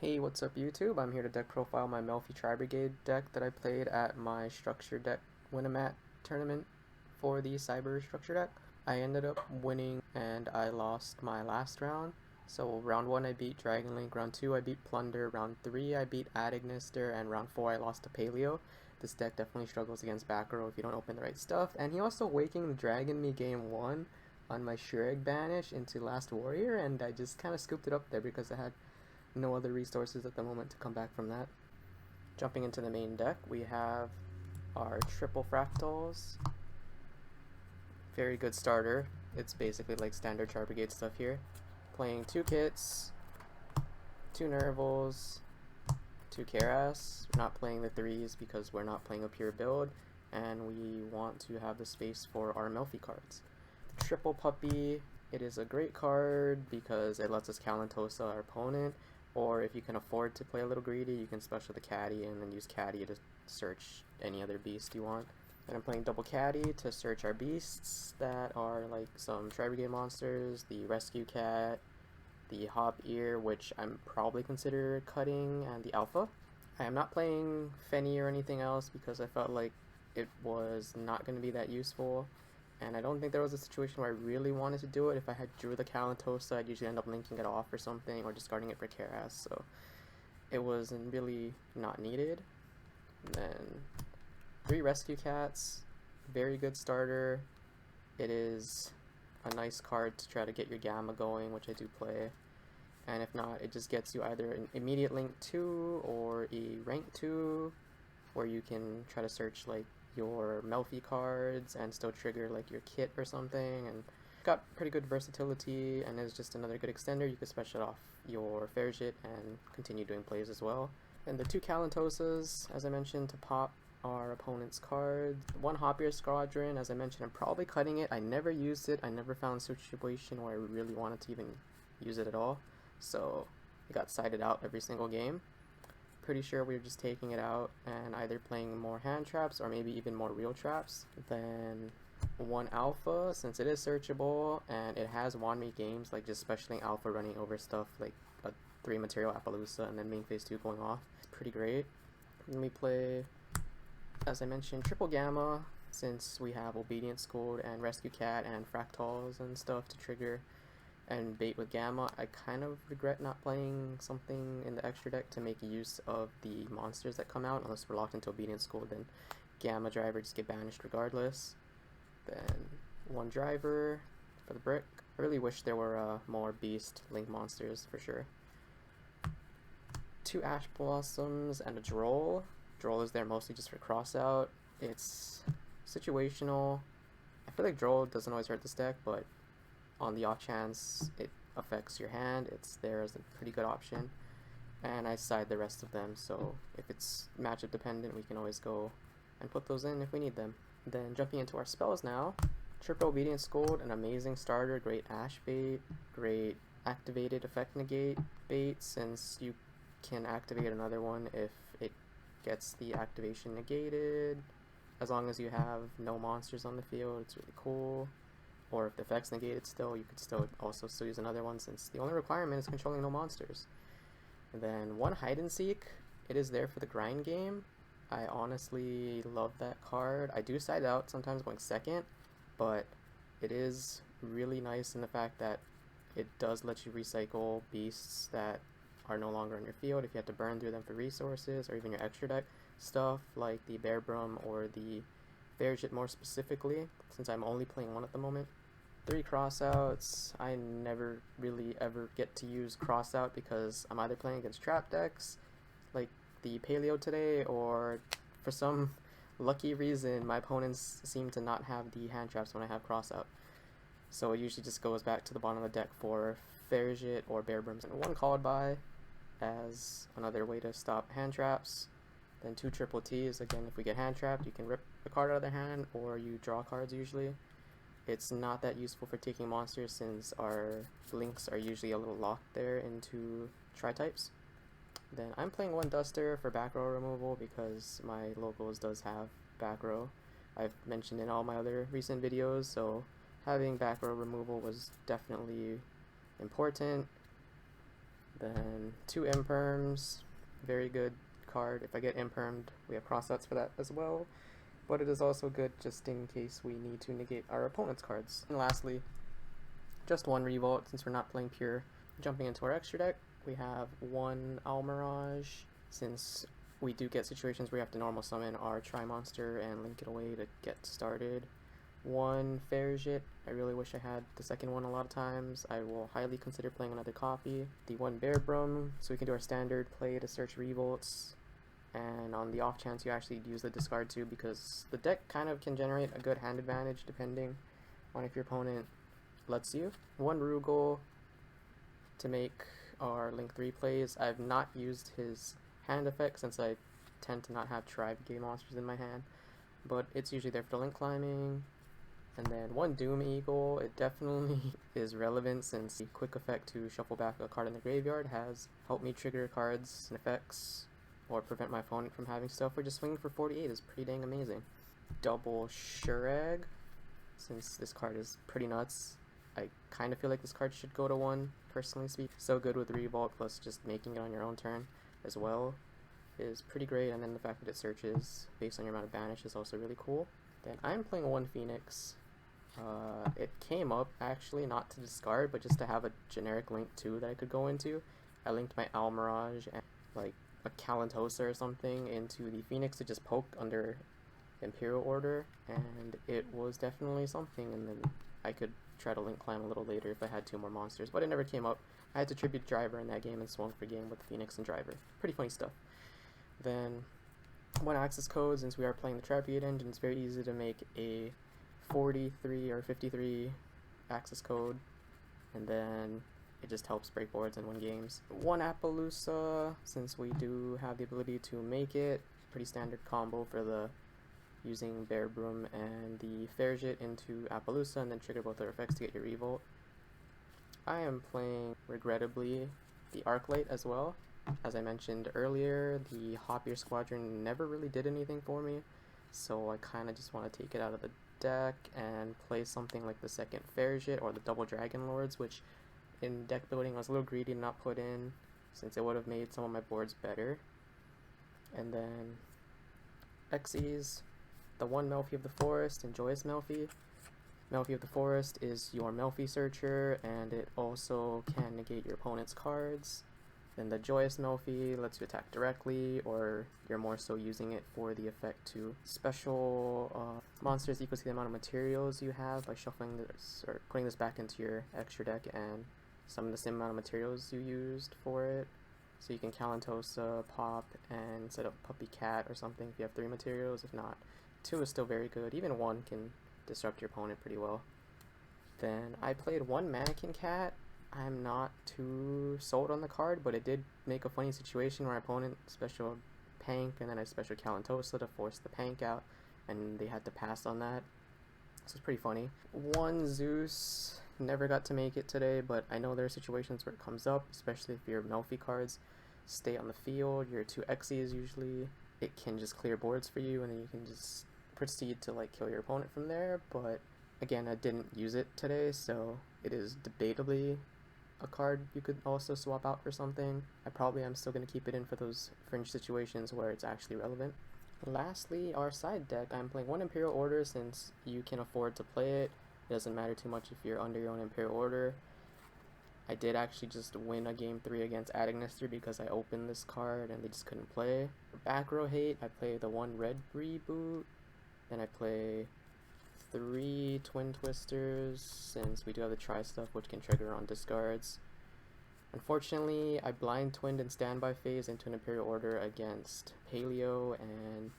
Hey, what's up YouTube? I'm here to deck profile my Melffy Tri-Brigade deck that I played at my Structure Deck Win-A-Mat tournament for the Cyber Structure deck. I ended up winning and I lost my last round. So round 1 I beat Dragon Link, round 2 I beat Plunder, round 3 I beat Adagnister, and round 4 I lost to Paleo. This deck definitely struggles against back row if you don't open the right stuff. And he also Waking the Dragon me game 1 on my Shureg Banish into Last Warrior, and I just kind of scooped it up there because I had no other resources at the moment to come back from that. Jumping into the main deck, we have our triple fractals. Very good starter. It's basically like standard Tri-Brigade stuff here. Playing 2 kits, 2 Nervals, 2 Keras. We're not playing the 3s because we're not playing a pure build, and we want to have the space for our Melffy cards. The triple puppy, it is a great card because it lets us Kalantosa our opponent, or if you can afford to play a little greedy, you can special the Caddy and then use Caddy to search any other beast you want. And I'm playing double Caddy to search our beasts that are like some Tri-Brigade monsters, the Rescue Cat, the Hop Ear, which I'm probably consider cutting, and the Alpha. I am not playing Fenny or anything else because I felt like it was not going to be that useful. And I don't think there was a situation where I really wanted to do it. If I had drew the Kalantosa, I'd usually end up linking it off or something, or discarding it for Keras, so it was really not needed. And then 3 Rescue Cats, very good starter. It is a nice card to try to get your Gamma going, which I do play. And if not, it just gets you either an immediate link 2 or a rank 2, where you can try to search like your Melffy cards and still trigger like your kit or something, and got pretty good versatility and is just another good extender. You could special off your Fairjit and continue doing plays as well. And the 2 Kalantosas, as I mentioned, to pop our opponent's card. 1 Hopier Squadron, as I mentioned, I'm probably cutting it. I never used it. I never found a situation where I really wanted to even use it at all, so it got sided out every single game. Pretty sure we were just taking it out and either playing more hand traps or maybe even more real traps. Then 1 Alpha, since it is searchable and it has Wanmi games, like just specialing Alpha running over stuff like a 3 material Appaloosa and then main phase 2 going off. It's pretty great. Then we play, as I mentioned, triple Gamma, since we have Obedience Schooled and Rescue Cat and Fractals and stuff to trigger and bait with Gamma. I kind of regret not playing something in the extra deck to make use of the monsters that come out, unless we're locked into Obedience School, then Gamma Driver just get banished regardless. Then 1 Driver for the brick. I really wish there were more Beast Link monsters for sure. 2 Ash Blossoms and a Droll. Droll is there mostly just for Crossout. It's situational. I feel like Droll doesn't always hurt this deck, but on the off chance it affects your hand, it's there as a pretty good option. And I side the rest of them, so if it's matchup dependent, we can always go and put those in if we need them. Then jumping into our spells now. Triple Obedience Schooled, an amazing starter, great Ash bait, great activated effect negate bait, since you can activate another one if it gets the activation negated. As long as you have no monsters on the field, it's really cool. Or if the effect's negated still, you could still use another one, since the only requirement is controlling no monsters. And then 1 Hide and Seek. It is there for the grind game. I honestly love that card. I do side out sometimes going second, but it is really nice in the fact that it does let you recycle beasts that are no longer in your field if you have to burn through them for resources, or even your extra deck stuff like the Bear Brum or the Fairjit more specifically, since I'm only playing 1 at the moment. 3 Crossouts. I never really ever get to use Crossout because I'm either playing against trap decks like the Paleo today, or for some lucky reason my opponents seem to not have the hand traps when I have Crossout. So it usually just goes back to the bottom of the deck for Fairjit or Bear Brims, and 1 Called By as another way to stop hand traps. Then 2 Triple Ts. Again, if we get hand trapped, you can rip the card out of their hand, or you draw cards usually. It's not that useful for taking monsters since our links are usually a little locked there into tri-types. Then I'm playing 1 Duster for back row removal because my locals does have back row. I've mentioned in all my other recent videos, so having back row removal was definitely important. Then 2 imperms, very good card. If I get impermed, we have crossouts for that as well. But it is also good just in case we need to negate our opponent's cards. And lastly, just 1 revolt since we're not playing pure. Jumping into our extra deck, we have 1 Almirage, since we do get situations where we have to normal summon our Tri-Monster and link it away to get started. 1 Fairjit, I really wish I had the second one a lot of times. I will highly consider playing another copy. The 1 Bearbrum, so we can do our standard play to search revolts, and on the off chance you actually use the discard too, because the deck kind of can generate a good hand advantage depending on if your opponent lets you. 1 Rugal to make our Link 3 plays. I've not used his hand effect since I tend to not have Tri-Brigade monsters in my hand, but it's usually there for the link climbing. And then 1 Doom Eagle, it definitely is relevant since the quick effect to shuffle back a card in the graveyard has helped me trigger cards and effects or prevent my opponent from having stuff, or just swinging for 48 is pretty dang amazing. Double Shurag, since this card is pretty nuts. I kind of feel like this card should go to 1, personally speaking. So good with Revolt, plus just making it on your own turn as well is pretty great, and then the fact that it searches based on your amount of banish is also really cool. Then I'm playing 1 Phoenix. It came up actually not to discard, but just to have a generic link 2 that I could go into. I linked my Almirage and like a Kalantosa or something into the Phoenix to just poke under Imperial Order, and it was definitely something, and then I could try to link climb a little later if I had 2 more monsters, but it never came up. I had to tribute Driver in that game and swung for game with Phoenix and Driver. Pretty funny stuff. Then 1 access code, since we are playing the Tri-Brigade engine, it's very easy to make a 43 or 53 access code, and then it just helps break boards and win games. 1 Appaloosa, since we do have the ability to make it. Pretty standard combo for the using Bearbrum and the Fairjit into Appaloosa and then trigger both their effects to get your revolt. I am playing, regrettably, the Arclight as well. As I mentioned earlier, the Hoppier Squadron never really did anything for me, so I kind of just want to take it out of the deck and play something like the second Fairjit or the double Dragon Lords, which in deck building I was a little greedy to not put in, since it would have made some of my boards better. And then Xyz, the 1 Melffy of the Forest and Joyous Melffy. Melffy of the Forest is your Melffy searcher, and it also can negate your opponent's cards. Then the Joyous Melffy lets you attack directly, or you're more so using it for the effect to special monsters equal to the amount of materials you have by shuffling this, or putting this back into your extra deck and summon the same amount of materials you used for it. So you can Kalantosa, pop, and set up Puppy Cat or something if you have 3 materials. If not, 2 is still very good. Even 1 can disrupt your opponent pretty well. Then I played 1 Mannequin Cat. I'm not too sold on the card, but it did make a funny situation where my opponent special Pank, and then I special Kalantosa to force the Pank out, and they had to pass on that. So it's pretty funny. 1 Zeus, never got to make it today, but I know there are situations where it comes up, especially if your Melffy cards stay on the field. Your 2 Xyz usually, it can just clear boards for you, and then you can just proceed to like kill your opponent from there. But again, I didn't use it today, so it is debatably a card you could also swap out for something. I probably am still going to keep it in for those fringe situations where it's actually relevant. Lastly, our side deck, I'm playing 1 Imperial Order since you can afford to play it. It doesn't matter too much if you're under your own Imperial Order. I did actually just win a game 3 against Adagnister because I opened this card and they just couldn't play. For back row hate, I play the 1 Red Reboot, then I play 3 Twin Twisters, since we do have the Tri stuff which can trigger on discards. Unfortunately, I blind twinned in standby phase into an Imperial Order against Paleo, and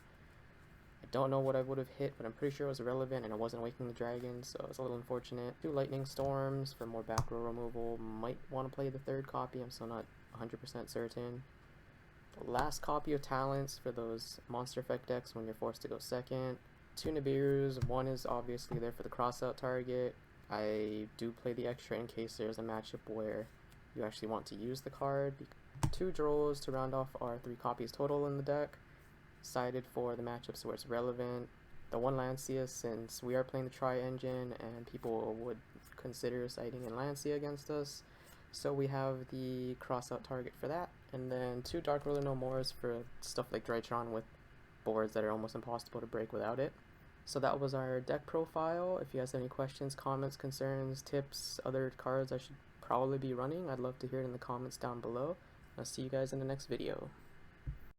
I don't know what I would have hit, but I'm pretty sure it was irrelevant and I wasn't Waking the Dragon, so it's a little unfortunate. 2 Lightning Storms for more back row removal. Might want to play the 3rd copy, I'm still not 100% certain. The last copy of Talents for those monster effect decks when you're forced to go second. 2 Nibiru's, 1 is obviously there for the crossout target. I do play the extra in case there's a matchup where you actually want to use the card. 2 Drolls to round off our 3 copies total in the deck, sided for the matchups where it's relevant. The 1 Lancia, since we are playing the Tri engine and people would consider siding in Lancia against us, So we have the Crossout target for that, and then 2 Dark Ruler No Mores for stuff like Drytron with boards that are almost impossible to break without it. So that was our deck profile. If you guys have any questions, comments, concerns, tips, other cards I should probably be running, I'd love to hear it in the comments down below. I'll see you guys in the next video.